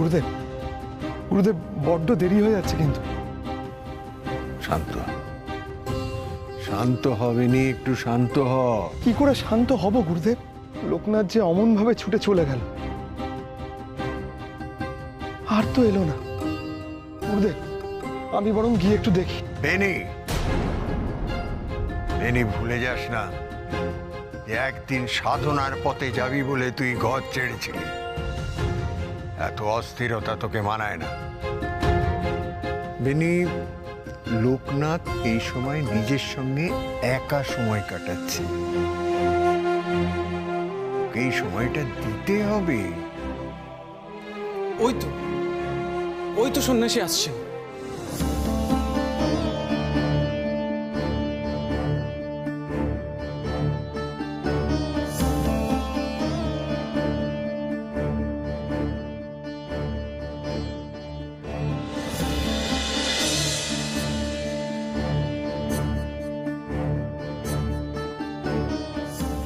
গুরুদেব, গুরুদেব বড্ড দেরি হয়ে যাচ্ছে কিন্তু। শান্ত শান্ত হবে নি, একটু শান্ত হ। কি করে শান্ত হব গুরুদেব? লোকনাথ যে অমন ভাবে ছুটে চলে গেল, আর তো এলো না। গুরুদেব, আমি বরং গিয়ে একটু দেখি। বেনি, বেনি, ভুলে যাস না যে একদিন সাধনার পথে যাবি বলে তুই ঘর ছেড়েছিলি। এত অস্থিরতা তোকে মানায় না। বেনি, লোকনাথ এই সময় নিজের সঙ্গে একা সময় কাটাচ্ছে। এই সময়টা দিতে হবে। ওই তো সন্ন্যাসী আসছেন।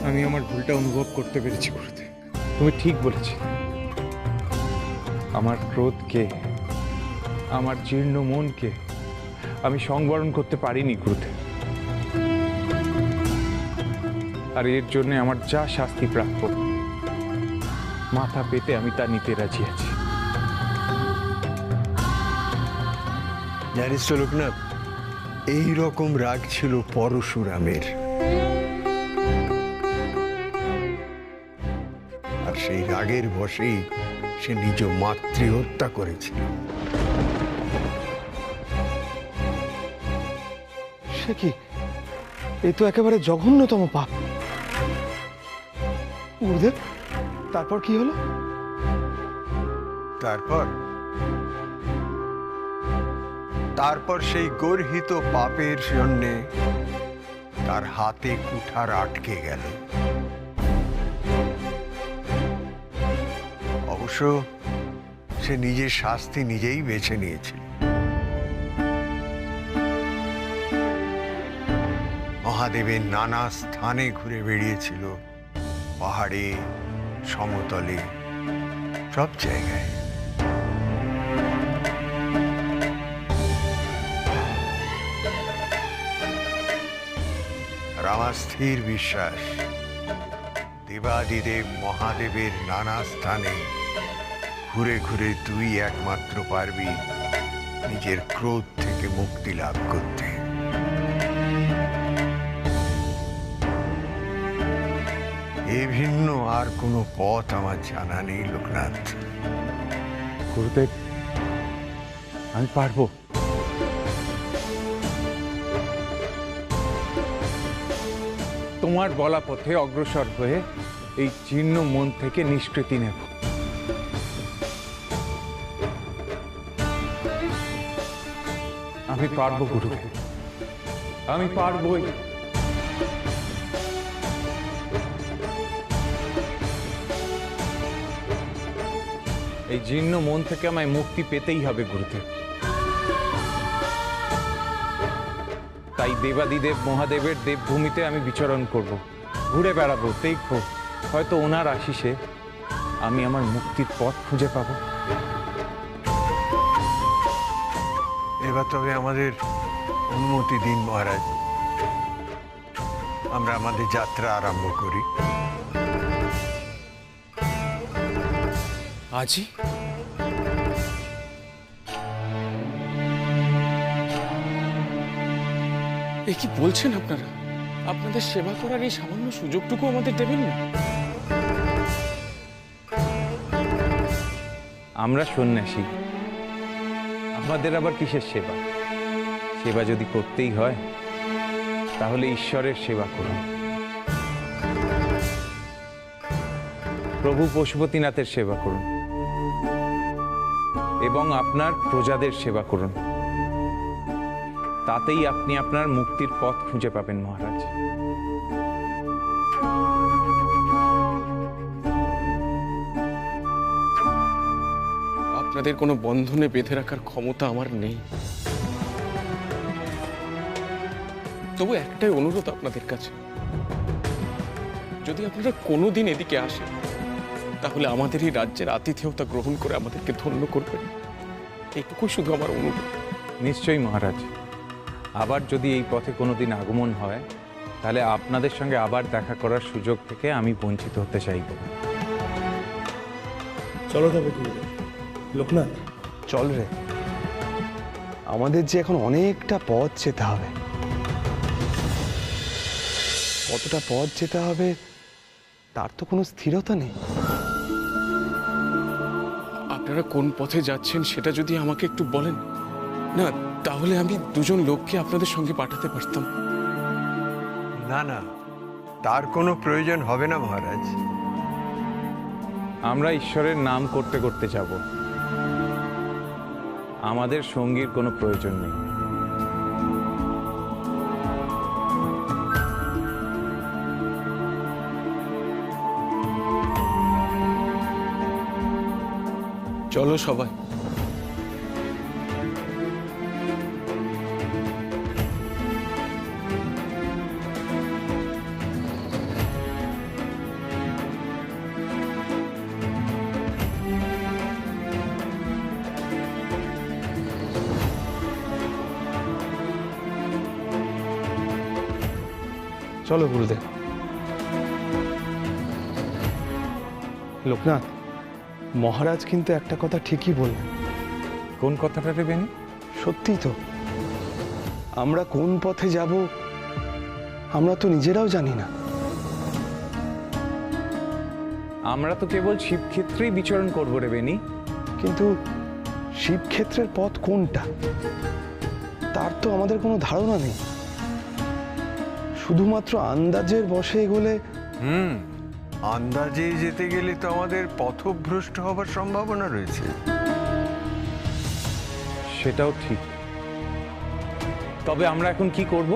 আমি আমার ভুলটা অনুভব করতে পেরেছি গুরুদেব। তুমি ঠিক বলেছি। আমার ক্রোধকে, আমার জীর্ণ মনকে আমি সংবরণ করতে পারিনি গুরুদেব। আর এর জন্য আমার যা শাস্তি প্রাপ্য, মাথা পেতে আমি তা নিতে রাজি আছি। জানিস তো লোকনাথ, এই রকম রাগ ছিল পরশুরামের। আর সেই রাগের বশেই সে নিজ মাতৃহত্যা করেছিল। সে কি? এ তো একেবারে জঘন্যতম পাপ। গুরুদেব, তারপর কি হলো? তারপর সেই গর্হিত পাপের জন্যে তার হাতে কুঠার আটকে গেল। অবশ্য সে নিজের শাস্তি নিজেই বেছে নিয়েছিল। মহাদেবের নানা স্থানে ঘুরে বেড়িয়েছিল, পাহাড়ে, সমতলে, সব জায়গায়। আর আমার স্থির বিশ্বাস, দেবাদিদেব মহাদেবের নানা স্থানে ঘুরে ঘুরে তুই একমাত্র পারবি নিজের ক্রোধ থেকে মুক্তি লাভ করতে। এ ভিন্ন আর কোনো পথ আমার জানা নেই লোকনাথ। গুরুদেব, আমি পারবো। তোমার বলা পথে অগ্রসর হয়ে এই জীর্ণ মন থেকে নিষ্কৃতি নেব। আমি পারবো গুরুদেব, আমি পারবোই। এই জীর্ণ মন থেকে আমায় মুক্তি পেতেই হবে গুরুদেব। তাই দেবাদিদেব মহাদেবের দেবভূমিতে আমি বিচরণ করব, ঘুরে বেড়াবো, দেখবো হয়তো ওনার আশিসে আমি আমার মুক্তির পথ খুঁজে পাবো। এবার তবে আমাদের অনুমতি দিন মহারাজ, আমরা আমাদের যাত্রা আরম্ভ করি। আজই? এ কি বলছেন আপনারা? আপনাদের সেবা করার এই সামান্য সুযোগটুকু আমাদের দেবেন না? আমরা সন্ন্যাসী, আমাদের আবার কিসের সেবা? সেবা যদি করতেই হয় তাহলে ঈশ্বরের সেবা করুন। প্রভু পশুপতিনাথের সেবা করুন এবং আপনার প্রজাদের সেবা করুন। তাতেই আপনি আপনার মুক্তির পথ খুঁজে পাবেন মহারাজ। আপনাদের কোনো বন্ধনে বেঁধে রাখার ক্ষমতা আমার নেই। তবু একটাই অনুরোধ আপনাদের কাছে, যদি আপনারা কোনোদিন এদিকে আসেন তাহলে আমাদের এই রাজ্যের আতিথেয়তা গ্রহণ করে আমাদেরকে ধন্য করবেন। এইটুকু শুধু আমার অনুরোধ। নিশ্চয়ই মহারাজ, আবার যদি এই পথে কোনোদিন আগমন হয় তাহলে আপনাদের সঙ্গে আবার দেখা করার সুযোগ থেকে আমি বঞ্চিত হতে চাইব না। চলো তবে গুরুদেব। লোকনাথ চল রে, আমাদের যে এখন অনেকটা পথ যেতে হবে। কতটা পথ যেতে হবে তার তো কোনো স্থিরতা নেই। আপনারা কোন পথে যাচ্ছেন সেটা যদি আমাকে একটু বলেন না, তাহলে আমি দুজন লোককে আপনাদের সঙ্গে পাঠাতে পারতাম। না না, তার কোনো প্রয়োজন হবে না মহারাজ। আমরা ঈশ্বরের নাম করতে করতে যাব, আমাদের সঙ্গীর কোনো প্রয়োজন নেই। চলো সবাই। চলো গুরুদেব। লোকনাথ, মহারাজ কিন্তু একটা কথা ঠিকই বললেন। কোন কথাটা রে বেনি? সত্যিই তো, আমরা কোন পথে যাব আমরা তো নিজেরাও জানি না। আমরা তো কেবল শিবক্ষেত্রেই বিচরণ করবো রে বেনি। কিন্তু শিবক্ষেত্রের পথ কোনটা তার তো আমাদের কোনো ধারণা নেই। শুধুমাত্র আন্দাজের বশে এগোলে আন্দাজে যেতে গেলে তো আমাদের পথভ্রষ্ট হবার সম্ভাবনা রয়েছে। সেটাও ঠিক, তবে আমরা এখন কি করব?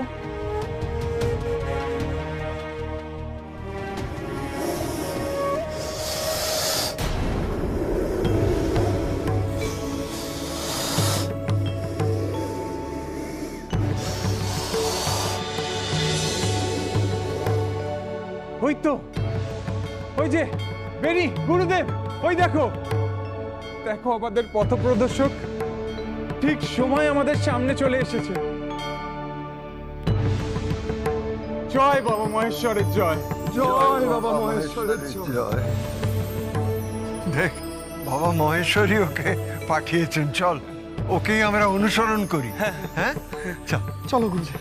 ওই তো, ওই যে বেরি, গুরুদেব, ওই দেখো দেখো আমাদের পথপ্রদর্শক ঠিক সময় আমাদের সামনে চলে এসেছে। জয় বাবা মহেশ্বরের জয়। জয় বাবা মহেশ্বরের জয়। দেখ, বাবা মহেশ্বরী ওকে পাঠিয়েছেন, চল ওকেই আমরা অনুসরণ করি। হ্যাঁ চল। চলো গুরুজি।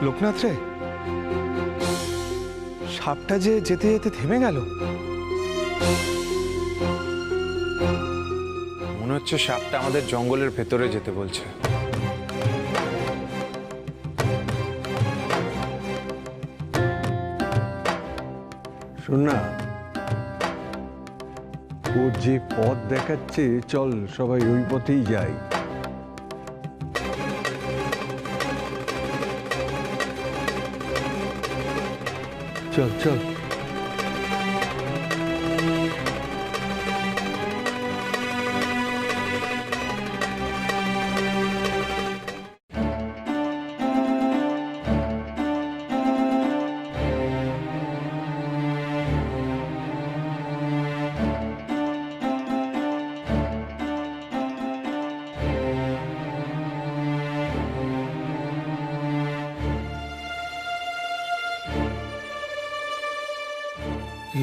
লোকনাথ রে, সাপটা যে যেতে যেতে থেমে গেল। মনে হচ্ছে সাপটা আমাদের জঙ্গলের ভেতরে যেতে বলছে। শোন না, ও যে পথ দেখাচ্ছে, চল সবাই ওই পথেই যাই। চল চল।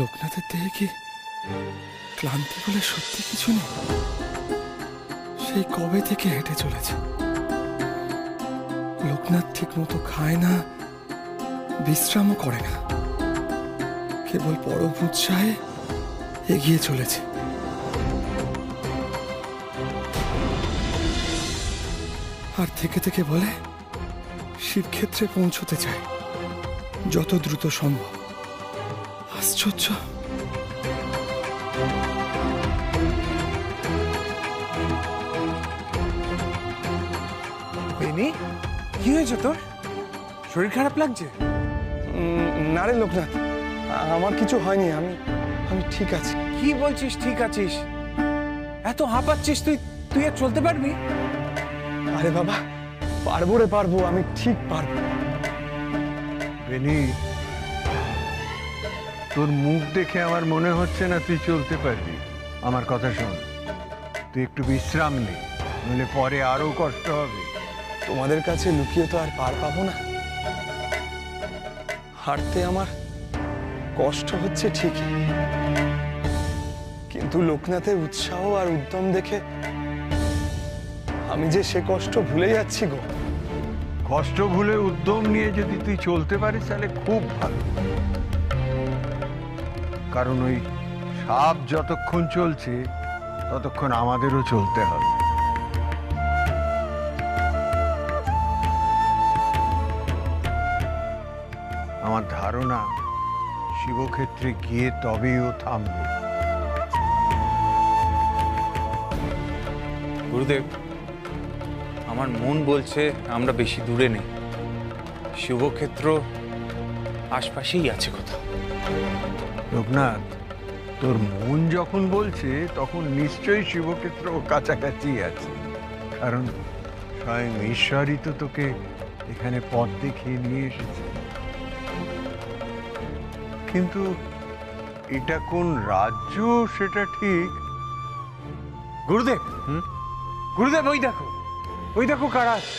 লোকনাথের দেহে কি ক্লান্তি বলে সত্যি কিছু নেই? সেই কবে থেকে হেঁটে চলেছে। লোকনাথ ঠিক মতো খায় না, বিশ্রামও করে না, কেবল পরম উৎসাহে এগিয়ে চলেছে। আর থেকে থেকে বলে শিবক্ষেত্রে পৌঁছতে চায় যত দ্রুত সম্ভব। আশ্চর্য। বেনি, কি হয়েছে তোর? শরীর খারাপ লাগছে? না রে লোকনাথ, আমার কিছু হয়নি, আমি আমি ঠিক আছি। কি বলছিস ঠিক আছিস? এত হাঁপাচ্ছিস তুই? তুই আর চলতে পারবি? আরে বাবা, পারবো রে পারবো, আমি ঠিক পারবো। বেনি, তোর মুখ দেখে আমার মনে হচ্ছে না তুই চলতে পারবি। আমার কথা শোন, তুই একটু বিশ্রাম নে, নইলে পরে আরো কষ্ট হবে। তোমাদের কাছে লুকিয়ে তো আর পার পাবো না। হাঁটতে আমার কষ্ট হচ্ছে ঠিকই, কিন্তু লোকনাথের উৎসাহ আর উদ্যম দেখে আমি যে সে কষ্ট ভুলে যাচ্ছি গো। কষ্ট ভুলে উদ্যম নিয়ে যদি তুই চলতে পারিস তাহলে খুব ভালো। কারণ ওই সাপ যতক্ষণ চলছে ততক্ষণ আমাদেরও চলতে হবে। আমার ধারণা শিবক্ষেত্রে গিয়ে তবেই ও থামবে। গুরুদেব, আমার মন বলছে আমরা বেশি দূরে নেই, শিবক্ষেত্র আশপাশেই আছে কোথাও। লোকনাথ, তোর মন যখন বলছে তখন নিশ্চয়ই শিবক্ষেত্র কাছাকাছি আছে, কারণ স্বয়ং ঈশ্বরই তো তোকে এখানে পথ দেখিয়ে নিয়ে এসেছে। কিন্তু এটা কোন রাজ্য সেটা ঠিক। গুরুদেব, গুরুদেব, ওই দেখো কারা আছে।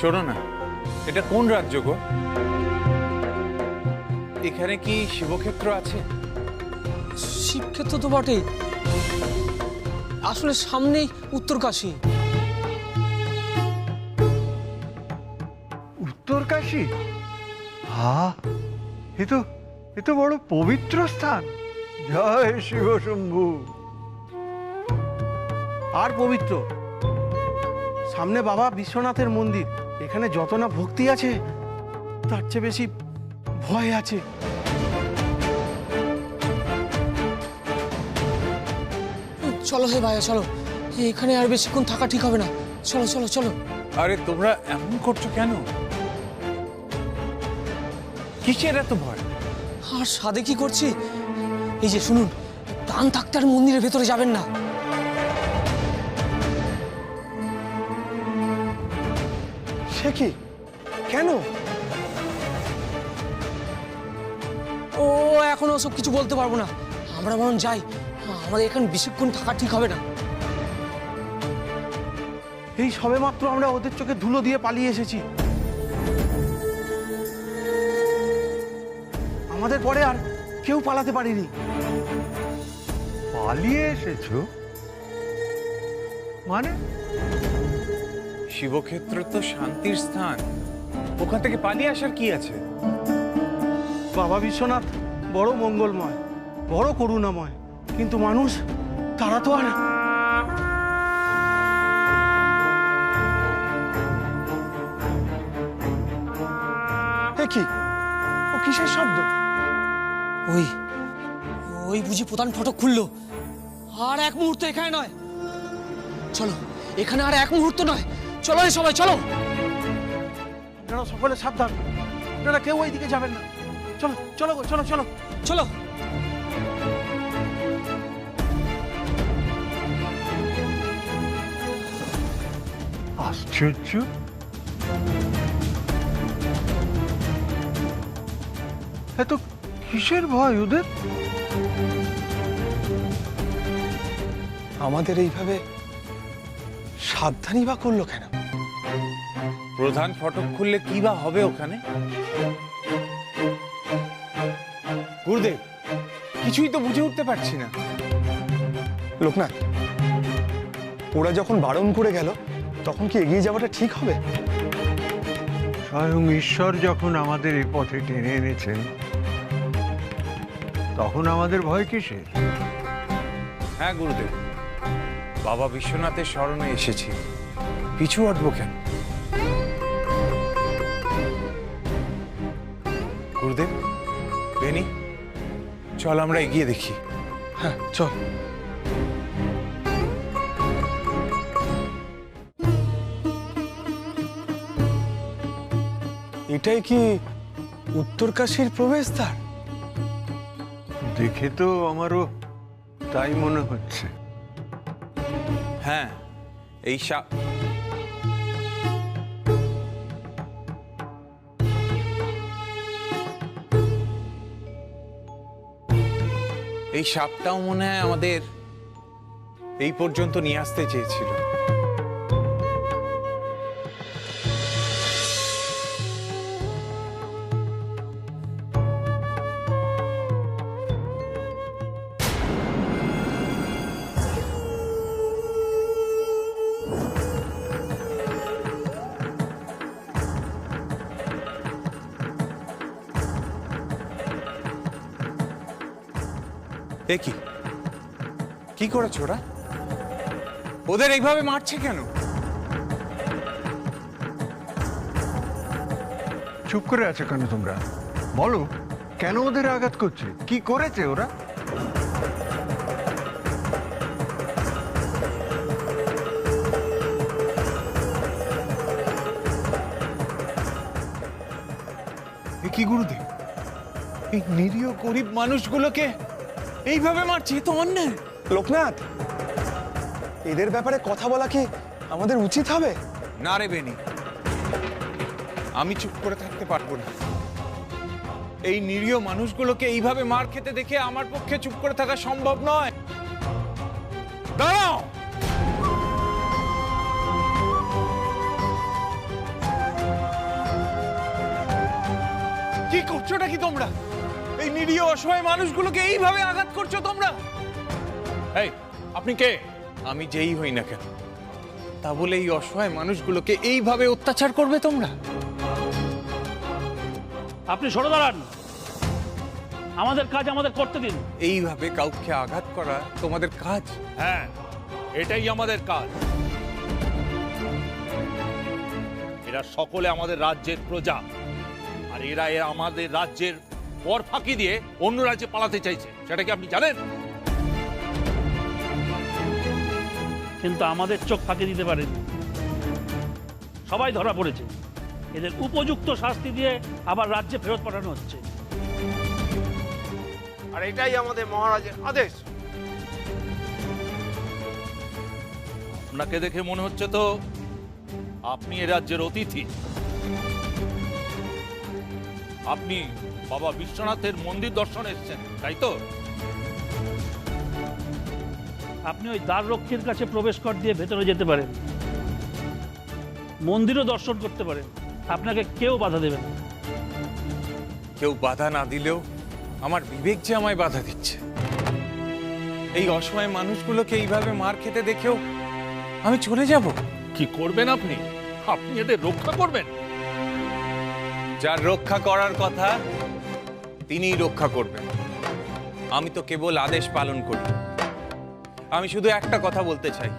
শোনো না, এটা কোন রাজ্য গো? এখানে কি শিবক্ষেত্র আছে? শিবক্ষেত্র তো বটেই, আসলে সামনেই উত্তরকাশী। উত্তরকাশী? হা, এ তো বড় পবিত্র স্থান। জয় শিব শম্ভু। আর পবিত্র, সামনে বাবা বিশ্বনাথের মন্দির। এখানে যত না ভক্তি আছে তার চেয়ে বেশি ভয় আছে। চলো হে ভাইয়া, চলো, এখানে আর বেশিক্ষণ থাকা ঠিক হবে না। চলো চলো চলো। আরে তোমরা এমন করছো কেন? কিসের এত ভয়? আর সাধে কি করছি? এই যে শুনুন, প্রাণ থাকতে আর মন্দিরের ভেতরে যাবেন না। সে কি? কেন? ও এখন ওসব কিছু বলতে পারবো না, আমরা বরং যাই। আমাদের এখানে বেশিক্ষণ থাকা ঠিক হবে না। এই সবে মাত্র আমরা ওদের চোখে ধুলো দিয়ে পালিয়ে এসেছি। আমাদের পরে আর কেউ পালাতে পারেনি। পালিয়ে এসেছো মানে? শিবক্ষেত্র তো শান্তির স্থান, ওখান থেকে পালিয়ে আসার কি আছে? বাবা বিশ্বনাথ বড় মঙ্গলময়, বড় করুণাময়, কিন্তু মানুষ তারা তো আর এ কি, ও কিসের শব্দ? ওই ওই বুঝি প্রধান ফটক খুললো। আর এক মুহূর্ত এখানে নয়, চলো এখানে আর এক মুহূর্ত নয়, চলো এই সবাই চলো। আপনারা সকলে সাবধান, আপনারা কেউ ওই দিকে যাবেন না। চলো চলো গো, চলো চলো চলো। আশ্চর্য, এত কিসের ভয় ওদের? আমাদের এইভাবে সাবধানই বা করলো কেন? প্রধান ফটক খুললে কি বা হবে ওখানে? গুরুদেব, কিছুই তো বুঝে উঠতে পারছি না। লোকনাথ, ওরা যখন বারণ করে গেল তখন কি এগিয়ে যাওয়াটা ঠিক হবে? স্বয়ং ঈশ্বর যখন আমাদের এই পথে টেনে এনেছেন, তখন আমাদের ভয় কিসের? হ্যাঁ গুরুদেব, বাবা বিশ্বনাথের শরণে এসেছি, পিছু হটবো কেন? গুরুদেব, বেনি, চল আমরা এগিয়ে দেখি। হ্যাঁ চল। এটাই কি উত্তরকাশীর প্রবেশদ্বার? দেখে তো আমারও তাই মনে হচ্ছে। হ্যাঁ, এই সাপটাও মনে হয় আমাদের এই পর্যন্ত নিয়ে আসতে চেয়েছিল। এ কি করেছ ওরা? ওদের এইভাবে মারছে কেন? চুপ করে আছো কেন তোমরা? বলো, কেন ওদের আঘাত করছে? কি করেছে ওরা? এ কি গুরুদেব, এই নিরীহ গরিব মানুষগুলোকে এইভাবে মারছে, তো অন্যায়। লোকনাথ, এদের ব্যাপারে কথা বলা কি আমাদের উচিত হবে? না রে বেনি, আমি চুপ করে থাকতে পারবো না। এই নিরীহ মানুষগুলোকে এইভাবে মার খেতে দেখে আমার পক্ষে চুপ করে থাকা সম্ভব নয়। দাঁড়াও! কি করছোটা কি তোমরা? এই নিরীহ অসহায় মানুষগুলোকে এইভাবে আঘাত করছো তোমরা? এই, আপনি কে? আমি যেই হই না কেন, তা বলে এই অসহায় মানুষগুলোকে এইভাবে অত্যাচার করবে তোমরা? আপনি সরে দাঁড়ান, আমাদের কাজ আমাদের করতে দিন। এইভাবে কাউকে আঘাত করা তোমাদের কাজ? হ্যাঁ, এটাই আমাদের কাজ। এরা সকলে আমাদের রাজ্যের প্রজা, আর এরা আমাদের রাজ্যের পর ফাঁকি দিয়ে অন্য রাজ্যে পালাতে চাইছে, সেটা কি আপনি জানেন? কিন্তু আমাদের চোখ ফাঁকি দিতে পারেন, সবাই ধরা পড়েছে। এদের উপযুক্ত শাস্তি দিয়ে আবার রাজ্যে ফেরত পাঠানো হচ্ছে। আর এটাই আমাদের মহারাজের আদেশ। আপনাকে দেখে মনে হচ্ছে তো আপনি এ রাজ্যের অতিথি। আপনি বাবা বিশ্বনাথের মন্দির দর্শনে এসেছেন, তাই তো? আপনি ওই দ্বার রক্ষীর কাছে প্রবেশ কর দিয়ে ভেতরে যেতে পারেন, মন্দিরও দর্শন করতে পারেন, আপনাকে কেউ বাধা দেবে না। কেউ বাধা না দিলেও আমার বিবেক যে আমায় বাধা দিচ্ছে। এই অসহায় মানুষগুলোকে এইভাবে মার খেতে দেখেও আমি চলে যাব? কি করবেন আপনি? আপনি এদের রক্ষা করবেন? যার রক্ষা করার কথা তিনিই রক্ষা করবেন। আমি তো কেবল আদেশ পালন করি। আমি শুধু একটা কথা বলতে চাই,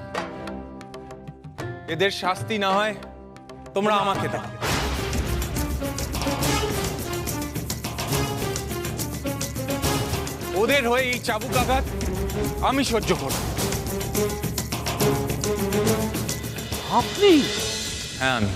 এদের শাস্তি না হয় তোমরা আমাকে দাও। ওদের হয়ে এই চাবুক আঘাত আমি সহ্য করব। আপনি? হ্যাঁ আমি।